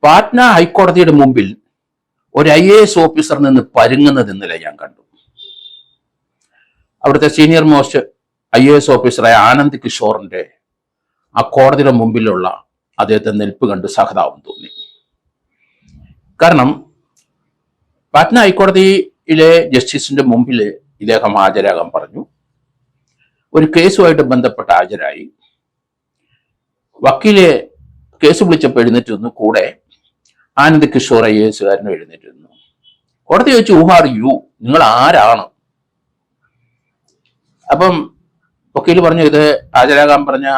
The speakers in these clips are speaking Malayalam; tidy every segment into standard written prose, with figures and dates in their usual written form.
പാറ്റ്ന ഹൈക്കോടതിയുടെ മുമ്പിൽ ഒരു IAS ഓഫീസർ നിന്ന് പരുങ്ങുന്നത് ഇന്നലെ ഞാൻ കണ്ടു. അവിടുത്തെ സീനിയർ മോസ്റ്റ് IAS ഓഫീസറായ ആനന്ദ് കിഷോറിന്റെ ആ കോടതിയുടെ മുമ്പിലുള്ള അദ്ദേഹത്തെ നിൽപ്പ് കണ്ട് സഹതാപം തോന്നി. കാരണം പാറ്റ്ന ഹൈക്കോടതിയിലെ ജസ്റ്റിസിന്റെ മുമ്പിൽ ഇദ്ദേഹം ഹാജരാകാൻ പറഞ്ഞു. ഒരു കേസുമായിട്ട് ബന്ധപ്പെട്ട് ഹാജരായി. വക്കീല് കേസ് വിളിച്ചപ്പോൾ എഴുന്നേറ്റ് നിന്നു. കൂടെ ആനന്ദ് കിഷോർ IASകാരനും എഴുന്നേറ്റ് നിന്നു. കോടതി ചോദിച്ചു, ഹു ആർ യു, നിങ്ങൾ ആരാണ്? അപ്പം വക്കീല് പറഞ്ഞു, ഇത് ഹാജരാകാൻ പറഞ്ഞ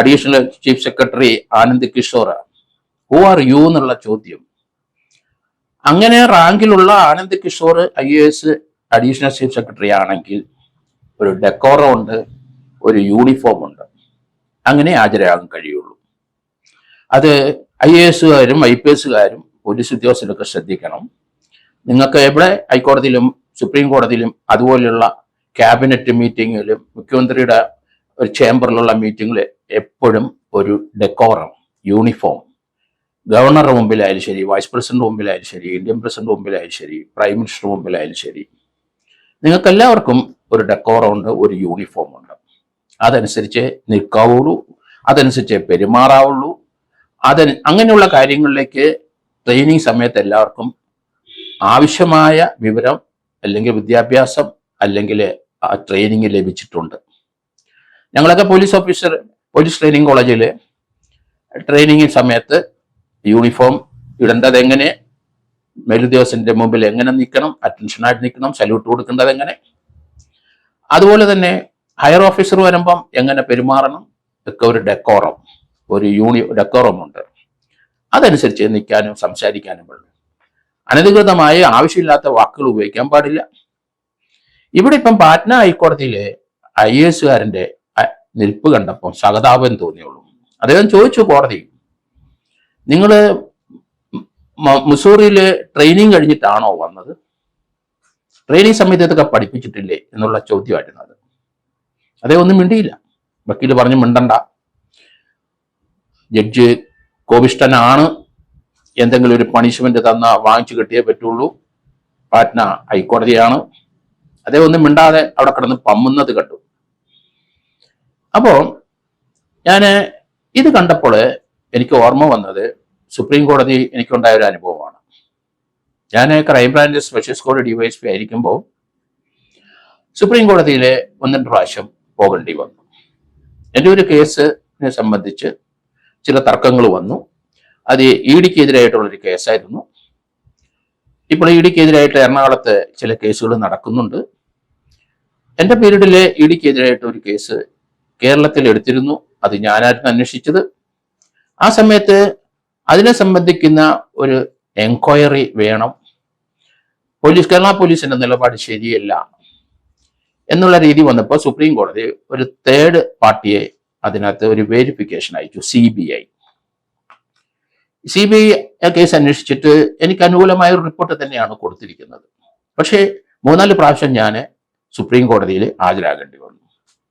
additional chief secretary Anand Kishore. Who are you എന്നുള്ള ചോദ്യം. അങ്ങനെ റാങ്കിലുള്ള Anand Kishore IAS additional chief secretary ആണെങ്കിൽ ഒരു ഡെക്കോറം ഉണ്ട്, ഒരു യൂണിഫോം ഉണ്ട്. അങ്ങനെ ഹാജരാകാൻ കഴിയുള്ളൂ. അത് IASകാരും IPSകാരും പോലീസ് ഉദ്യോഗസ്ഥരൊക്കെ ശ്രദ്ധിക്കണം. നിങ്ങൾക്ക് എവിടെ ഹൈക്കോടതിയിലും സുപ്രീം കോടതിയിലും അതുപോലെയുള്ള ക്യാബിനറ്റ് മീറ്റിങ്ങിലും മുഖ്യമന്ത്രിയുടെ ഒരു ചേംബറിലുള്ള മീറ്റിങ്ങിൽ എപ്പോഴും ഒരു ഡെക്കോറം, യൂണിഫോം, ഗവർണറുടെ മുമ്പിലായാലും ശരി, വൈസ് പ്രസിഡന്റ് മുമ്പിലായാലും ശരി, ഇന്ത്യൻ പ്രസിഡന്റ് മുമ്പിലായാലും ശരി, പ്രൈം മിനിസ്റ്റർ മുമ്പിലായാലും ശരി, നിങ്ങൾക്ക് എല്ലാവർക്കും ഒരു ഡെക്കോറം ഉണ്ട്, ഒരു യൂണിഫോം ഉണ്ട്. അതനുസരിച്ച് നിൽക്കാവുള്ളൂ, അതനുസരിച്ച് പെരുമാറാവുള്ളൂ. അങ്ങനെയുള്ള കാര്യങ്ങളിലേക്ക് ട്രെയിനിങ് സമയത്ത് എല്ലാവർക്കും ആവശ്യമായ വിവരം അല്ലെങ്കിൽ വിദ്യാഭ്യാസം അല്ലെങ്കിൽ ആ ട്രെയിനിങ് ലഭിച്ചിട്ടുണ്ട്. ഞങ്ങളൊക്കെ പോലീസ് ട്രെയിനിങ് കോളേജിൽ ട്രെയിനിങ് സമയത്ത് യൂണിഫോം ഇടേണ്ടത് എങ്ങനെ, മേലുദ്യോഗസ്ഥന്റെ മുമ്പിൽ എങ്ങനെ നിൽക്കണം, അറ്റൻഷനായിട്ട് നിൽക്കണം, സല്യൂട്ട് കൊടുക്കേണ്ടത് എങ്ങനെ, അതുപോലെ തന്നെ ഹയർ ഓഫീസർ വരുമ്പം എങ്ങനെ പെരുമാറണം ഒക്കെ ഒരു ഡെക്കോറം, ഒരു ഡെക്കോറം ഉണ്ട്. അതനുസരിച്ച് നിൽക്കാനും സംസാരിക്കാനും പാടില്ല. അനധികൃതമായി ആവശ്യമില്ലാത്ത വാക്കുകൾ ഉപയോഗിക്കാൻ പാടില്ല. ഇവിടെ ഇപ്പം പാറ്റ്ന ഹൈക്കോടതിയിലെ IASകാരന്റെ നിൽപ്പ് കണ്ടപ്പോൾ സഹതാപം തോന്നിയുള്ളൂ. അദ്ദേഹം ചോദിച്ചു, കോടതി, നിങ്ങൾ മുസൂറിയില് ട്രെയിനിങ് കഴിഞ്ഞിട്ടാണോ വന്നത്? ട്രെയിനിങ് സമയത്ത് ഇതൊക്കെ പഠിപ്പിച്ചിട്ടില്ലേ എന്നുള്ള ചോദ്യമായിരുന്നു അത്. അതേ ഒന്നും മിണ്ടിയില്ല. വക്കീല് പറഞ്ഞു, മിണ്ടണ്ട, ജഡ്ജ് കോപിഷ്ഠനാണ്, എന്തെങ്കിലും ഒരു പണിഷ്മെന്റ് തന്ന വാങ്ങിച്ചു കിട്ടിയേ പറ്റുള്ളൂ, പാറ്റ്ന ഹൈക്കോടതിയാണ്. അതേ ഒന്നും മിണ്ടാതെ അവിടെ കിടന്ന് പമ്മുന്നത് കണ്ടു. അപ്പോ ഞാൻ ഇത് കണ്ടപ്പോൾ എനിക്ക് ഓർമ്മ വന്നത് സുപ്രീം കോടതി എനിക്കുണ്ടായ ഒരു അനുഭവമാണ്. ഞാൻ ക്രൈംബ്രാഞ്ച് സ്പെഷ്യൽ സ്ക്വാഡ് DYSP ആയിരിക്കുമ്പോൾ സുപ്രീം കോടതിയിലെ 1-2 പ്രാവശ്യം പോകേണ്ടി വന്നു. എൻ്റെ ഒരു കേസിനെ സംബന്ധിച്ച് ചില തർക്കങ്ങൾ വന്നു. അത് EDക്കെതിരായിട്ടുള്ളൊരു കേസായിരുന്നു. ഇപ്പോൾ EDക്കെതിരായിട്ട് എറണാകുളത്ത് ചില കേസുകൾ നടക്കുന്നുണ്ട്. എൻ്റെ പീരീഡിലെ EDക്കെതിരായിട്ട് ഒരു കേസ് കേരളത്തിൽ എടുത്തിരുന്നു. അത് ഞാനായിരുന്നു അന്വേഷിച്ചത്. ആ സമയത്ത് അതിനെ സംബന്ധിക്കുന്ന ഒരു എൻക്വയറി വേണം, കേരള പോലീസിന്റെ നിലപാട് ശരിയല്ല എന്നുള്ള രീതി വന്നപ്പോൾ സുപ്രീം കോടതി ഒരു തേർഡ് പാർട്ടിയെ അതിനകത്ത് ഒരു വെരിഫിക്കേഷൻ അയച്ചു, CBI. CBI കേസ് അന്വേഷിച്ചിട്ട് എനിക്ക് അനുകൂലമായ ഒരു റിപ്പോർട്ട് തന്നെയാണ് കൊടുത്തിരിക്കുന്നത്. പക്ഷേ 3-4 പ്രാവശ്യം ഞാൻ സുപ്രീം കോടതിയിൽ ഹാജരാകേണ്ടി വന്നു.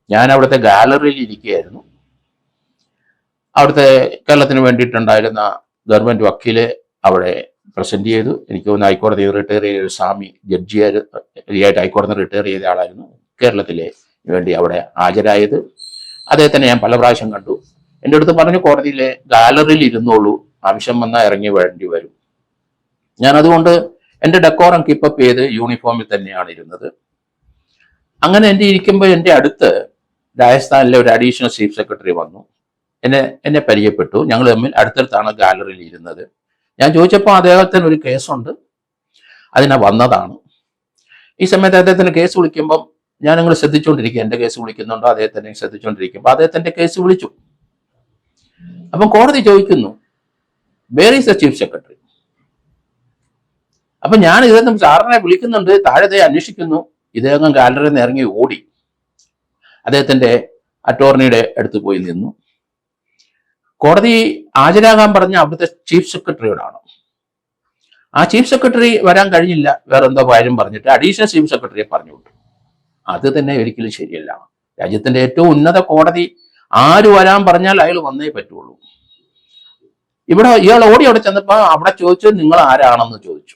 ഞാൻ അവിടുത്തെ ഗാലറിയിൽ ഇരിക്കുകയായിരുന്നു. അവിടുത്തെ കേരളത്തിന് വേണ്ടിയിട്ടുണ്ടായിരുന്ന ഗവൺമെന്റ് വക്കീല് അവിടെ പ്രസന്റ് ചെയ്തു. എനിക്ക് തോന്നുന്നു ഹൈക്കോടതി റിട്ടയർ ചെയ്ത ഒരു സ്വാമി ജഡ്ജിയായിട്ട് ഹൈക്കോടതി റിട്ടയർ ചെയ്ത ആളായിരുന്നു കേരളത്തിലെ വേണ്ടി അവിടെ ഹാജരായത്. അദ്ദേഹത്തിനെ ഞാൻ പല പ്രാവശ്യം കണ്ടു. എൻ്റെ അടുത്ത് പറഞ്ഞു, കോടതിയിലെ ഗാലറിയിൽ ഇരുന്നോളൂ, ആവശ്യം വന്നാൽ ഇറങ്ങി വേണ്ടി വരും. ഞാൻ അതുകൊണ്ട് എൻ്റെ ഡെക്കോറം കീപ്പപ്പ് ചെയ്ത് യൂണിഫോമിൽ തന്നെയാണ് ഇരുന്നത്. അങ്ങനെ എൻ്റെ ഇരിക്കുമ്പോൾ എൻ്റെ അടുത്ത് രാജസ്ഥാനിലെ ഒരു അഡീഷണൽ ചീഫ് സെക്രട്ടറി വന്നു. എന്നെ പരിചയപ്പെട്ടു. ഞങ്ങൾ തമ്മിൽ അടുത്തടുത്താണ് ഗാലറിയിൽ ഇരുന്നത്. ഞാൻ ചോദിച്ചപ്പോൾ അദ്ദേഹത്തിന് ഒരു കേസുണ്ട്, അതിനെ വന്നതാണ്. ഈ സമയത്ത് അദ്ദേഹത്തിന് കേസ് വിളിക്കുമ്പം ഞാൻ നിങ്ങൾ ശ്രദ്ധിച്ചുകൊണ്ടിരിക്കുക, എൻ്റെ കേസ് വിളിക്കുന്നുണ്ടോ, അദ്ദേഹത്തിനെ ശ്രദ്ധിച്ചുകൊണ്ടിരിക്കുമ്പോൾ അദ്ദേഹത്തിൻ്റെ കേസ് വിളിച്ചു. അപ്പം കോടതി ചോദിക്കുന്നു, where is the chief secretary? അപ്പൊ ഞാൻ ഇദ്ദേഹം സാറിനെ വിളിക്കുന്നുണ്ട്, താഴത്തെ അന്വേഷിക്കുന്നു. ഇദ്ദേഹം ഗാലറിയിൽ നിന്ന് ഇറങ്ങി ഓടി അദ്ദേഹത്തിന്റെ അറ്റോർണിയുടെ അടുത്ത് പോയി നിന്നു. കോടതി ഹാജരാകാൻ പറഞ്ഞ അവിടുത്തെ ചീഫ് സെക്രട്ടറിയോടാണ്. ആ ചീഫ് സെക്രട്ടറി വരാൻ കഴിഞ്ഞില്ല, വേറെ എന്തോ കാര്യം പറഞ്ഞിട്ട് അഡീഷണൽ ചീഫ് സെക്രട്ടറിയെ പറഞ്ഞു വിട്ടു. അത് തന്നെ ഒരിക്കലും ശരിയല്ല. രാജ്യത്തിന്റെ ഏറ്റവും ഉന്നത കോടതി ആര് വരാൻ പറഞ്ഞാൽ അയാൾ വന്നേ പറ്റുള്ളൂ. ഇവിടെ ഇയാൾ ഓടി അവിടെ ചെന്നപ്പോൾ അവിടെ ചോദിച്ചു നിങ്ങൾ ആരാണെന്ന് ചോദിച്ചു.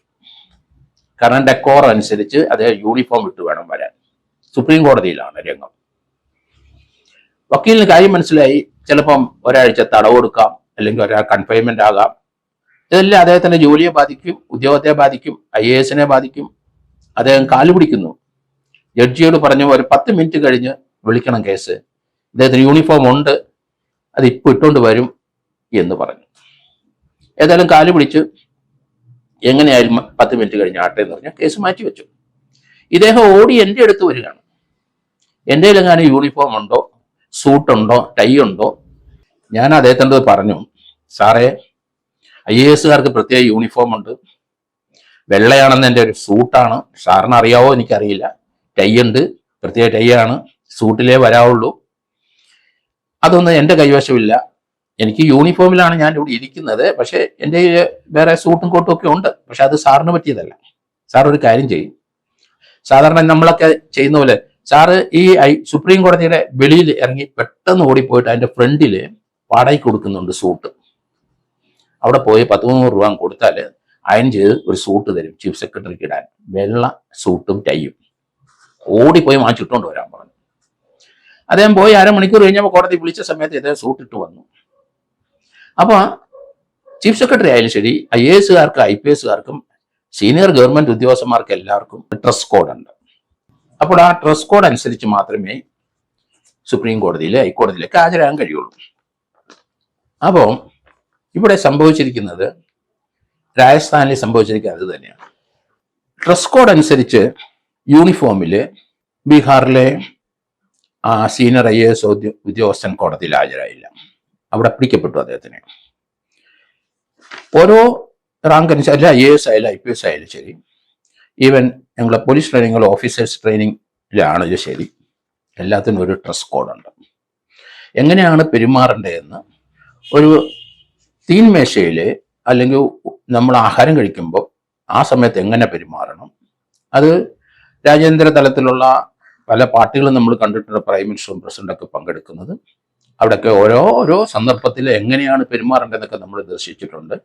കാരണം ഡെക്കോർ അനുസരിച്ച് അതേ യൂണിഫോം ഇട്ട് വേണം വരാൻ. സുപ്രീം കോടതിയിലാണ് രംഗം. വക്കീലിന് കാര്യം മനസ്സിലായി. ചിലപ്പം ഒരാഴ്ച തടവ് കൊടുക്കാം, അല്ലെങ്കിൽ ഒരാൾ കൺഫൈൻമെന്റ് ആകാം. ഇതെല്ലാം അദ്ദേഹത്തിന്റെ ജോലിയെ ബാധിക്കും, ഉദ്യോഗത്തെ ബാധിക്കും, IAS ബാധിക്കും. അദ്ദേഹം കാലുപിടിക്കുന്നു. ജഡ്ജിയോട് പറഞ്ഞു ഒരു 10 മിനിറ്റ് കഴിഞ്ഞ് വിളിക്കണം കേസ്, ഇദ്ദേഹത്തിന് യൂണിഫോം ഉണ്ട്, അത് ഇപ്പൊ ഇട്ടുകൊണ്ട് വരും എന്ന് പറഞ്ഞു. ഏതായാലും കാല് പിടിച്ച് എങ്ങനെയായാലും 10 മിനിറ്റ് കഴിഞ്ഞ് ആട്ടെ എന്ന് പറഞ്ഞാൽ കേസ് മാറ്റി വെച്ചു. ഇദ്ദേഹം ഓടി എൻ്റെ അടുത്ത് വരികയാണ്. എൻ്റെ കയ്യിലെങ്ങാനും യൂണിഫോം ഉണ്ടോ, സൂട്ടുണ്ടോ, ടൈ ഉണ്ടോ? ഞാൻ അദ്ദേഹത്തിൻ്റെ പറഞ്ഞു, സാറേ IAS പ്രത്യേക യൂണിഫോം ഉണ്ട്, വെള്ളയാണെന്ന് എൻ്റെ ഒരു സൂട്ടാണ്, സാറിന് അറിയാവോ എനിക്കറിയില്ല, ടൈ ഉണ്ട്, പ്രത്യേക ടൈ ആണ്, സൂട്ടിലേ വരാവുള്ളൂ, അതൊന്നും എൻ്റെ കൈവശമില്ല, എനിക്ക് യൂണിഫോമിലാണ് ഞാൻ ഇവിടെ ഇരിക്കുന്നത്, പക്ഷെ എൻ്റെ വേറെ സൂട്ടും കോട്ടും ഒക്കെ ഉണ്ട്, പക്ഷെ അത് സാറിന് പറ്റിയതല്ല. സാർ ഒരു കാര്യം ചെയ്യും, സാധാരണ നമ്മളൊക്കെ ചെയ്യുന്ന പോലെ സാറ് ഈ സുപ്രീം കോടതിയുടെ വെളിയിൽ ഇറങ്ങി പെട്ടെന്ന് ഓടിപ്പോയിട്ട് അതിൻ്റെ ഫ്രണ്ടിൽ വാടകയ്ക്ക് കൊടുക്കുന്നുണ്ട് സൂട്ട്. അവിടെ പോയി 10-300 രൂപ കൊടുത്താൽ അയൺ ചെയ്ത് ഒരു സൂട്ട് തരും ചീഫ് സെക്രട്ടറിക്ക് ഇടാൻ, വെള്ള സൂട്ടും ടൈയും. ഓടിപ്പോയി വാങ്ങിച്ചിട്ടുകൊണ്ട് വരാൻ പറഞ്ഞു. അദ്ദേഹം പോയി 1/2 മണിക്കൂർ കഴിഞ്ഞപ്പോൾ കോടതി വിളിച്ച സമയത്ത് ഇദ്ദേഹം സൂട്ടിട്ട് വന്നു. അപ്പോൾ ചീഫ് സെക്രട്ടറി ആയാലും ശരി, IAS IPS സീനിയർ ഗവൺമെന്റ് ഉദ്യോഗസ്ഥന്മാർക്ക് എല്ലാവർക്കും ഡ്രസ് കോഡ് ഉണ്ട്. അപ്പോൾ ആ ഡ്രസ് കോഡ് അനുസരിച്ച് മാത്രമേ സുപ്രീം കോടതിയിലെ ഹൈക്കോടതിയിലേക്ക് ഹാജരാകാൻ കഴിയുള്ളൂ. അപ്പോൾ ഇവിടെ സംഭവിച്ചിരിക്കുന്നത്, രാജസ്ഥാനിൽ സംഭവിച്ചിരിക്കുന്നത് അത് തന്നെയാണ്. ഡ്രസ് കോഡ് അനുസരിച്ച് യൂണിഫോമിൽ ബീഹാറിലെ സീനിയർ IAS ഉദ്യോഗസ്ഥൻ കോടതിയിൽ ഹാജരായില്ല. അവിടെ പിടിക്കപ്പെട്ടു അദ്ദേഹത്തിന്. ഓരോ റാങ്ക് അനുസരിച്ച് IAS ആയാലും IPS ആയാലും ശരി, ഈവൻ ഞങ്ങളെ പോലീസ് ട്രെയിനിങ്ങോ ഓഫീസേഴ്സ് ട്രെയിനിങ്ങിലാണെങ്കിലും ശരി, എല്ലാത്തിനും ഒരു ഡ്രസ് കോഡുണ്ട്. എങ്ങനെയാണ് പെരുമാറേണ്ടതെന്ന് ഒരു തീൻമേശയിൽ അല്ലെങ്കിൽ നമ്മൾ ആഹാരം കഴിക്കുമ്പോൾ ആ സമയത്ത് എങ്ങനെ പെരുമാറണം, അത് രാജ്യാന്തര തലത്തിലുള്ള പല പാർട്ടികളും നമ്മൾ കണ്ടിട്ടുണ്ട്, പ്രൈം മിനിസ്റ്ററും പ്രസിഡന്റൊക്കെ പങ്കെടുക്കുന്നത്. അവിടെയൊക്കെ ഓരോ സന്ദർഭത്തിൽ എങ്ങനെയാണ് പെരുമാറേണ്ടതെന്നൊക്കെ നമ്മൾ ദർശിച്ചിട്ടുണ്ട്.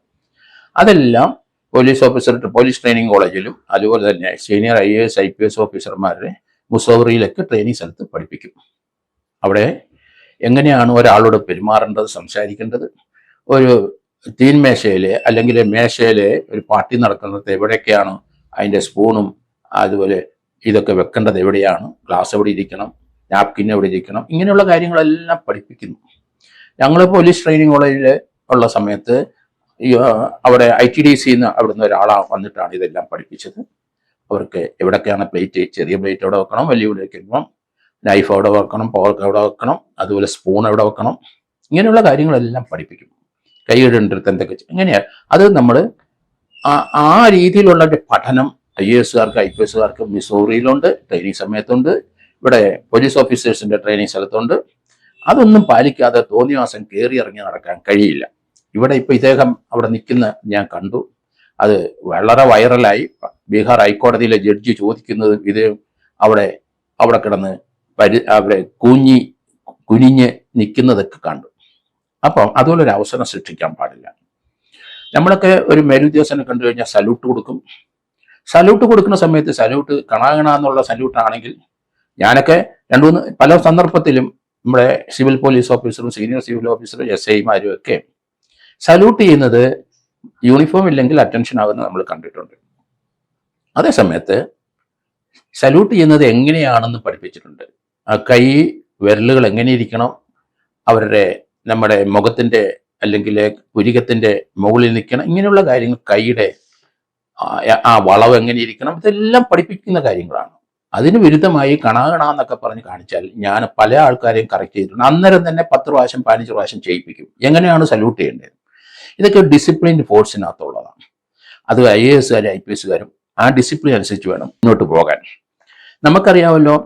അതെല്ലാം പോലീസ് ട്രെയിനിങ് കോളേജിലും അതുപോലെ തന്നെ സീനിയർ IAS IPS ഓഫീസർമാരെ മുസൗറിയിലൊക്കെ ട്രെയിനിങ് സ്ഥലത്ത് പഠിപ്പിക്കും. അവിടെ എങ്ങനെയാണ് ഒരാളോട് പെരുമാറേണ്ടത്, സംസാരിക്കേണ്ടത്, ഒരു തീൻമേശയിൽ അല്ലെങ്കിൽ മേശയിൽ ഒരു പാർട്ടി നടക്കുന്നത് എവിടെയൊക്കെയാണ് അതിൻ്റെ സ്പൂണും അതുപോലെ ഇതൊക്കെ വെക്കേണ്ടത് എവിടെയാണ്, ഗ്ലാസ് എവിടെ ഇരിക്കണം, നാപ്കിൻ എവിടെ ഇരിക്കണം, ഇങ്ങനെയുള്ള കാര്യങ്ങളെല്ലാം പഠിപ്പിക്കുന്നു. ഞങ്ങൾ പോലീസ് ട്രെയിനിങ് കോളേജിൽ ഉള്ള സമയത്ത് അവിടെ ITDC അവിടുന്ന് ഒരാളാ വന്നിട്ടാണ് ഇതെല്ലാം പഠിപ്പിച്ചത്. അവർക്ക് എവിടെയൊക്കെയാണ് പ്ലേറ്റ്, ചെറിയ പ്ലേറ്റ് എവിടെ വെക്കണം, വലിയ പ്ലേറ്റ് വെക്കണം, നൈഫ് എവിടെ വെക്കണം, പോർക്ക് എവിടെ വെക്കണം, അതുപോലെ സ്പൂൺ എവിടെ വെക്കണം, ഇങ്ങനെയുള്ള കാര്യങ്ങളെല്ലാം പഠിപ്പിക്കും. കൈയിടേണ്ടടുത്ത് എന്തൊക്കെ എങ്ങനെയാണ് അത് നമ്മൾ ആ രീതിയിലുള്ള ഒരു പഠനം IAS IPS മിസോറിയിലുണ്ട്, ട്രെയിനിങ് സമയത്തുണ്ട്, ഇവിടെ പോലീസ് ഓഫീസേഴ്സിന്റെ ട്രെയിനിങ് സ്ഥലത്തുണ്ട്. അതൊന്നും പാലിക്കാതെ തോന്നിവാസം കയറി ഇറങ്ങി നടക്കാൻ കഴിയില്ല. ഇവിടെ ഇപ്പൊ ഇദ്ദേഹം അവിടെ നിൽക്കുന്ന ഞാൻ കണ്ടു, അത് വളരെ വൈറലായി. ബീഹാർ ഹൈക്കോടതിയിലെ ജഡ്ജി ചോദിക്കുന്നത് ഇത് അവിടെ കിടന്ന് അവിടെ കുനിഞ്ഞ് നിൽക്കുന്നതൊക്കെ കണ്ടു. അപ്പം അതുപോലൊരു അവസരം സൃഷ്ടിക്കാൻ പാടില്ല. നമ്മളൊക്കെ ഒരു മേലുദ്യോഗസ്ഥനെ കണ്ടു കഴിഞ്ഞാൽ സല്യൂട്ട് കൊടുക്കും. സല്യൂട്ട് കൊടുക്കുന്ന സമയത്ത് സല്യൂട്ട് എന്നുള്ള സല്യൂട്ടാണെങ്കിൽ, ഞാനൊക്കെ പല സന്ദർഭത്തിലും നമ്മുടെ സിവിൽ പോലീസ് ഓഫീസറും സീനിയർ സിവിൽ ഓഫീസറും SIമാരും ഒക്കെ സല്യൂട്ട് ചെയ്യുന്നത് യൂണിഫോം ഇല്ലെങ്കിൽ അറ്റൻഷൻ ആകുന്നത് നമ്മൾ കണ്ടിട്ടുണ്ട്. അതേസമയത്ത് സല്യൂട്ട് ചെയ്യുന്നത് എങ്ങനെയാണെന്ന് പഠിപ്പിച്ചിട്ടുണ്ട്. ആ കൈ വിരലുകൾ എങ്ങനെ ഇരിക്കണം, നമ്മുടെ മുഖത്തിന്റെ അല്ലെങ്കിൽ പുരികത്തിന്റെ മുകളിൽ നിൽക്കണം, ഇങ്ങനെയുള്ള കാര്യങ്ങൾ, കൈയുടെ ആ വളവ് എങ്ങനെ ഇരിക്കണം, ഇതെല്ലാം പഠിപ്പിക്കുന്ന കാര്യങ്ങളാണ്. അതിന് വിരുദ്ധമായി എന്നൊക്കെ പറഞ്ഞ് കാണിച്ചാൽ ഞാൻ പല ആൾക്കാരെയും കറക്റ്റ് ചെയ്തിട്ടുണ്ട്. അന്നേരം തന്നെ 10 പ്രാവശ്യം 15 പ്രാവശ്യം ചെയ്യിപ്പിക്കും എങ്ങനെയാണ് സല്യൂട്ട് ചെയ്യേണ്ടത്. ഇതൊക്കെ ഡിസിപ്ലിൻ ഫോഴ്സിനകത്തുള്ളതാണ്. അത് IAS IPS ആ ഡിസിപ്ലിൻ അനുസരിച്ച് വേണം മുന്നോട്ട് പോകാൻ. നമുക്കറിയാമല്ലോ,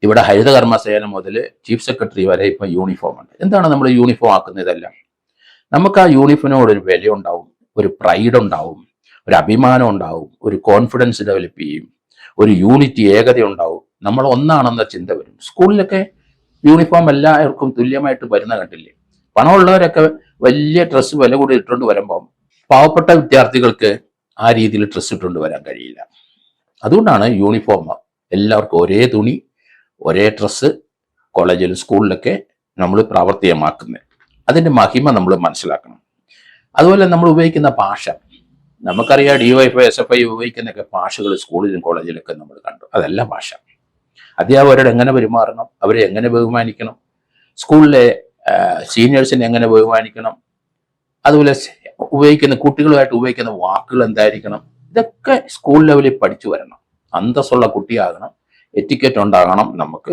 ഇവിടെ ഹരിതകർമ്മസേന മുതൽ ചീഫ് സെക്രട്ടറി വരെ ഇപ്പം യൂണിഫോം ഉണ്ട്. എന്താണ് നമ്മൾ യൂണിഫോം ആക്കുന്നതെല്ലാം? നമുക്ക് ആ യൂണിഫോമിനോട് ഒരു വില ഉണ്ടാവും, ഒരു പ്രൈഡ് ഉണ്ടാവും, ഒരു അഭിമാനം ഉണ്ടാവും, ഒരു കോൺഫിഡൻസ് ഡെവലപ്പ് ചെയ്യും, ഒരു യൂണിറ്റി, ഏകത ഉണ്ടാവും, നമ്മൾ ഒന്നാണെന്ന ചിന്ത വരും. സ്കൂളിലൊക്കെ യൂണിഫോം എല്ലാവർക്കും തുല്യമായിട്ട് വരുന്ന കണ്ടില്ലേ? പണമുള്ളവരൊക്കെ വലിയ ഡ്രസ്സ് വില കൂടി ഇട്ടുകൊണ്ട് വരുമ്പം പാവപ്പെട്ട വിദ്യാർത്ഥികൾക്ക് ആ രീതിയിൽ ഡ്രസ്സ് ഇട്ടുകൊണ്ട് വരാൻ കഴിയില്ല. അതുകൊണ്ടാണ് യൂണിഫോം എല്ലാവർക്കും ഒരേ തുണി, ഒരേ ഡ്രസ്സ് കോളേജിലും സ്കൂളിലൊക്കെ നമ്മൾ പ്രാവർത്തികമാക്കുന്നത്. അതിൻ്റെ മഹിമ നമ്മൾ മനസ്സിലാക്കണം. അതുപോലെ നമ്മൾ ഉപയോഗിക്കുന്ന ഭാഷ, നമുക്കറിയാം DYFI SFI ഉപയോഗിക്കുന്നൊക്കെ ഭാഷകൾ സ്കൂളിലും കോളേജിലൊക്കെ നമ്മൾ കണ്ടു. അതല്ല ഭാഷ. അധ്യാപകരോട് എങ്ങനെ പെരുമാറണം, അവരെ എങ്ങനെ ബഹുമാനിക്കണം, സ്കൂളിലെ സീനിയേഴ്സിനെ എങ്ങനെ ബഹുമാനിക്കണം, അതുപോലെ ഉപയോഗിക്കുന്ന കുട്ടികളുമായിട്ട് ഉപയോഗിക്കുന്ന വാക്കുകൾ എന്തായിരിക്കണം, ഇതൊക്കെ സ്കൂൾ ലെവലിൽ പഠിച്ചു വരണം. അന്തസ്സുള്ള കുട്ടിയാകണം, എറ്റിക്കറ്റ് ഉണ്ടാകണം നമുക്ക്.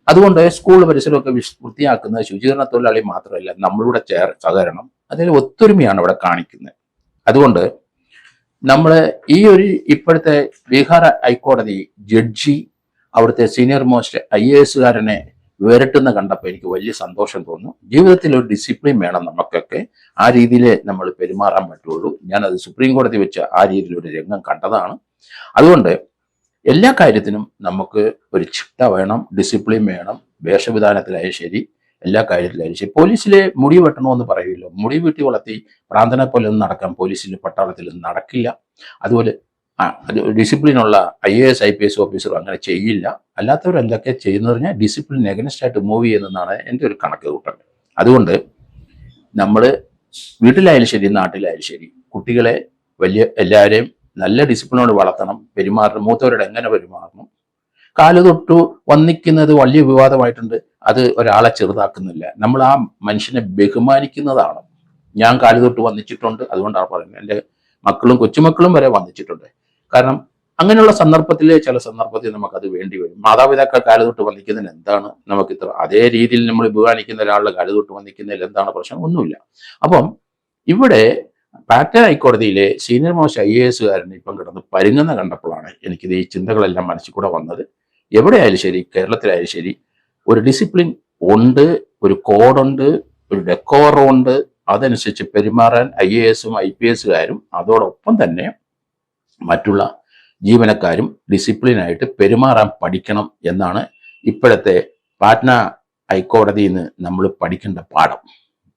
അതുകൊണ്ട് സ്കൂൾ പരിസരമൊക്കെ വൃത്തിയാക്കുന്നത് ശുചീകരണ തൊഴിലാളി മാത്രമല്ല, നമ്മളുടെ സഹകരണം, അതിൽ ഒത്തൊരുമയാണ് ഇവിടെ കാണിക്കുന്നത്. അതുകൊണ്ട് നമ്മൾ ഈ ഒരു ഇപ്പോഴത്തെ ബീഹാർ ഹൈക്കോടതി ജഡ്ജി അവിടുത്തെ സീനിയർ മോസ്റ്റ് IAS വിരട്ടുന്ന കണ്ടപ്പോൾ എനിക്ക് വലിയ സന്തോഷം തോന്നുന്നു. ജീവിതത്തിൽ ഒരു ഡിസിപ്ലിൻ വേണം നമുക്കൊക്കെ. ആ രീതിയിൽ നമ്മൾ പെരുമാറാൻ പറ്റുള്ളൂ. ഞാനത് സുപ്രീം കോടതി വെച്ച് ആ രീതിയിലൊരു രംഗം കണ്ടതാണ്. അതുകൊണ്ട് എല്ലാ കാര്യത്തിനും നമുക്ക് ഒരു ചിട്ട വേണം, ഡിസിപ്ലിൻ വേണം. വേഷവിധാനത്തിലായാലും ശരി, എല്ലാ കാര്യത്തിലായാലും ശരി. പോലീസിലെ മുടി വെട്ടണമെന്ന് പറയുമല്ലോ, മുടി വെട്ടി വളർത്തി പ്രാന്തനെ പോലെ ഒന്നും നടക്കാൻ പോലീസിൽ പട്ടാളത്തിൽ നടക്കില്ല. അതുപോലെ ഡിസിപ്ലിനുള്ള IAS IPS ഓഫീസറും അങ്ങനെ ചെയ്യില്ല. അല്ലാത്തവരെന്തൊക്കെ ചെയ്യുന്നത് പറഞ്ഞാൽ ഡിസിപ്ലിൻ എഗനസ്റ്റ് ആയിട്ട് മൂവ് ചെയ്യുന്നതാണ് എൻ്റെ ഒരു കണക്ക് കൂട്ടൽ. അതുകൊണ്ട് നമ്മൾ വീട്ടിലായാലും ശരി, നാട്ടിലായാലും ശരി, കുട്ടികളെ എല്ലാവരെയും നല്ല ഡിസിപ്ലിനോട് വളർത്തണം. പെരുമാറണം, മൂത്തവരോട് എങ്ങനെ പെരുമാറണം. കാല് തൊട്ടു വന്നിക്കുന്നത് വലിയ വിവാദമായിട്ടുണ്ട്. അത് ഒരാളെ ചെറുതാക്കുന്നില്ല, നമ്മൾ ആ മനുഷ്യനെ ബഹുമാനിക്കുന്നതാണ്. ഞാൻ കാല് തൊട്ട് വന്നിച്ചിട്ടുണ്ട്, അതുകൊണ്ടാണ് പറയുന്നത്. എൻ്റെ മക്കളും കൊച്ചുമക്കളും വരെ വന്നിച്ചിട്ടുണ്ട്. കാരണം അങ്ങനെയുള്ള ചില സന്ദർഭത്തിൽ നമുക്കത് വേണ്ടി വരും. മാതാപിതാക്കൾ കാല് തൊട്ട് വന്നിക്കുന്നതിന് എന്താണ് നമുക്ക് ഇത്ര, അതേ രീതിയിൽ നമ്മൾ ബഹുമാനിക്കുന്ന ഒരാളുടെ കാല് തൊട്ട് വന്നിക്കുന്നതിൽ എന്താണ് പ്രശ്നം? ഒന്നുമില്ല. അപ്പം ഇവിടെ പാറ്റ്ന ഹൈക്കോടതിയിലെ സീനിയർ മോസ്റ്റ് IAS ഇപ്പം കിടന്ന് പരുങ്ങുന്ന കണ്ടപ്പോഴാണ് എനിക്കിത് ഈ ചിന്തകളെല്ലാം മനസ്സിൽ കൂടെ വന്നത്. എവിടെയായാലും ശരി, കേരളത്തിലായാലും ശരി, ഒരു ഡിസിപ്ലിൻ ഉണ്ട്, ഒരു കോഡുണ്ട്, ഒരു ഡെക്കോറം ഉണ്ട്. അതനുസരിച്ച് പെരുമാറാൻ IASഉം IPS അതോടൊപ്പം തന്നെ മറ്റുള്ള ജീവനക്കാരും ഡിസിപ്ലിനായിട്ട് പെരുമാറാൻ പഠിക്കണം എന്നാണ് ഇപ്പോഴത്തെ പാറ്റ്ന ഹൈക്കോടതിയിൽ നിന്ന് നമ്മൾ പഠിക്കേണ്ട പാഠം.